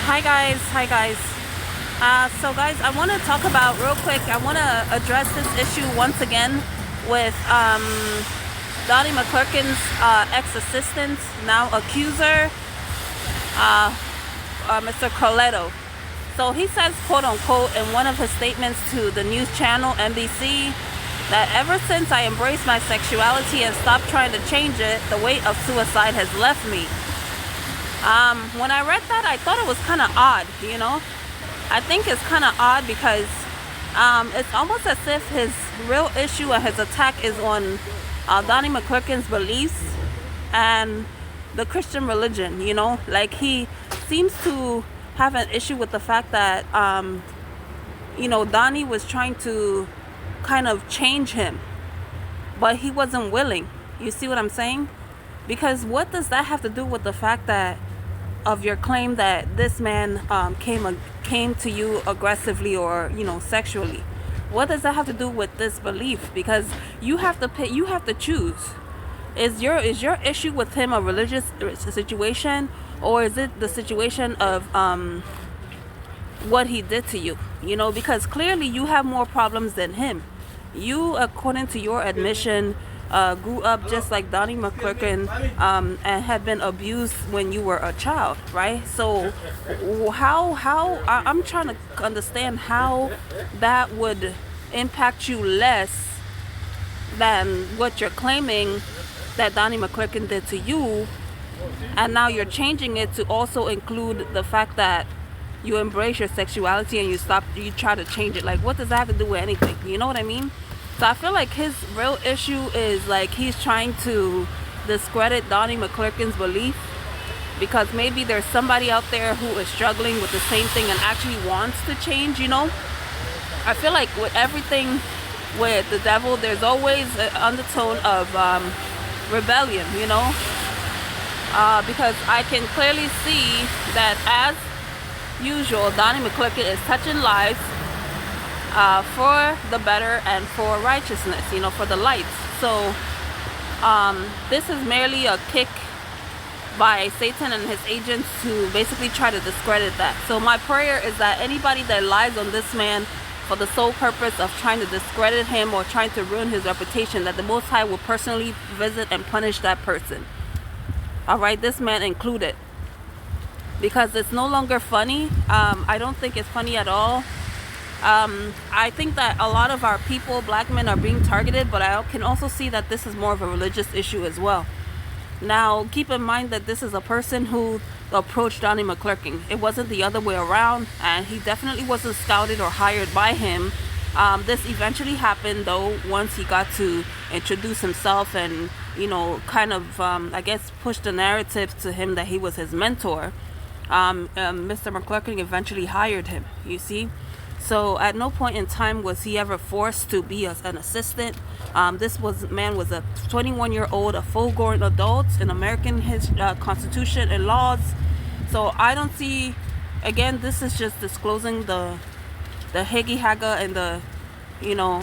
Hi guys. So guys, I want to talk about real quick. I want to address this issue once again with Donnie Mcclurkin's ex-assistant, now accuser, Mr. Carletto. So he says, quote unquote, in one of his statements to the news channel NBC, that ever since I embraced my sexuality and stopped trying to change it, the weight of suicide has left me. When I read that, I thought it was kind of odd, you know. I think it's kind of odd because it's almost as if his real issue and his attack is on Donnie Mcclurkin's beliefs and the Christian religion, you know. Like, he seems to have an issue with the fact that, you know, Donnie was trying to kind of change him, but he wasn't willing. You see what I'm saying? Because what does that have to do with the fact that of your claim that this man came to you aggressively or, you know, sexually? What does that have to do with this belief? Because you have to pick, you have to choose. Is your issue with him a religious situation, or is it the situation of what he did to you? You know, because clearly you have more problems than him. You, according to your admission, grew up just like Donnie Mcclurkin, and had been abused when you were a child, right? So how I'm trying to understand how that would impact you less than what you're claiming that Donnie Mcclurkin did to you, and now you're changing it to also include the fact that you embrace your sexuality and you try to change it. Like, what does that have to do with anything? You know what I mean? So I feel like his real issue is like he's trying to discredit Donnie Mcclurkin's belief, because maybe there's somebody out there who is struggling with the same thing and actually wants to change, you know? I feel like with everything with the devil, there's always an undertone of rebellion, you know? Because I can clearly see that, as usual, Donnie Mcclurkin is touching lives for the better and for righteousness, you know, for the lights. So this is merely a kick by Satan and his agents to basically try to discredit that. So my prayer is that anybody that lies on this man for the sole purpose of trying to discredit him or trying to ruin his reputation, that the Most High will personally visit and punish that person. All right, this man included, because it's no longer funny. I don't think it's funny at all. I think that a lot of our people, black men, are being targeted, but I can also see that this is more of a religious issue as well. Now, keep in mind that this is a person who approached Donnie Mcclurkin. It wasn't the other way around, and he definitely wasn't scouted or hired by him. This eventually happened, though, once he got to introduce himself and, you know, kind of, I guess, push the narrative to him that he was his mentor. Mr. Mcclurkin eventually hired him, you see? So at no point in time was he ever forced to be an assistant. This man was a 21-year-old, a full-grown adult in American Constitution and laws. So I don't see, again, this is just disclosing the higgy haga and the, you know,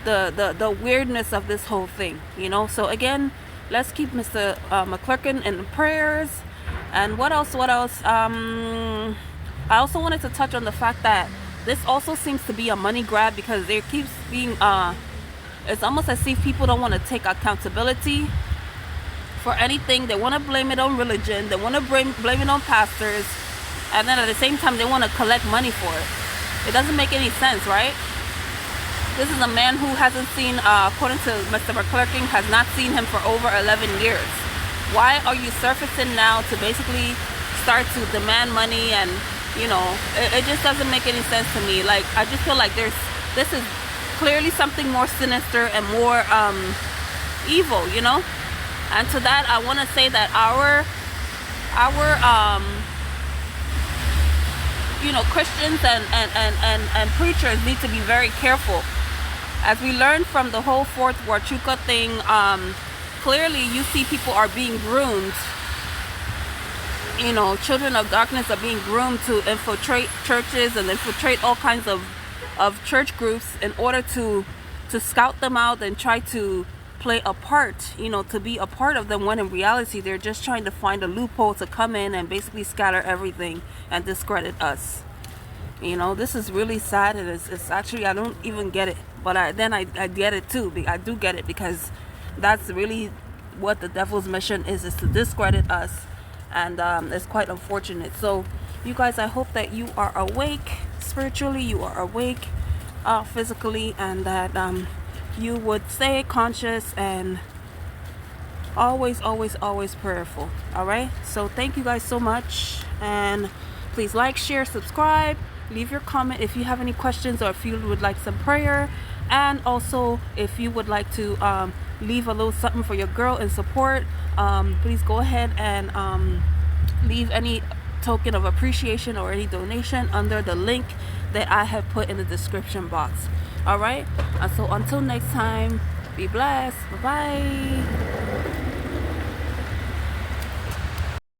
the weirdness of this whole thing, you know. So again, let's keep Mr. Mcclurkin in prayers. And what else? I also wanted to touch on the fact that this also seems to be a money grab, because there keeps being, it's almost as if people don't want to take accountability for anything. They want to blame it on religion. They want to blame it on pastors. And then at the same time, they want to collect money for it. It doesn't make any sense, right? This is a man who hasn't seen, according to Mr. Mcclurkin, has not seen him for over 11 years. Why are you surfacing now to basically start to demand money? And, you know, it just doesn't make any sense to me. Like, I just feel like this is clearly something more sinister and more evil, you know? And to that, I want to say that our you know, Christians and preachers need to be very careful. As we learned from the whole Fourth Huachuca thing, clearly you see people are being groomed. You know, children of darkness are being groomed to infiltrate churches and infiltrate all kinds of church groups in order to scout them out and try to play a part, you know, to be a part of them, when in reality they're just trying to find a loophole to come in and basically scatter everything and discredit us. You know, this is really sad, and it's actually, I don't even get it, but I get it too. I do get it, because that's really what the devil's mission is to discredit us, and it's quite unfortunate. So you guys, I hope that you are awake spiritually, you are awake physically, and that you would stay conscious and always prayerful. All right, so thank you guys so much, and please like, share, subscribe, leave your comment if you have any questions, or if you would like some prayer, and also if you would like to leave a little something for your girl in support, please go ahead and leave any token of appreciation or any donation under the link that I have put in the description box. All right, so until next time, be blessed. Bye bye.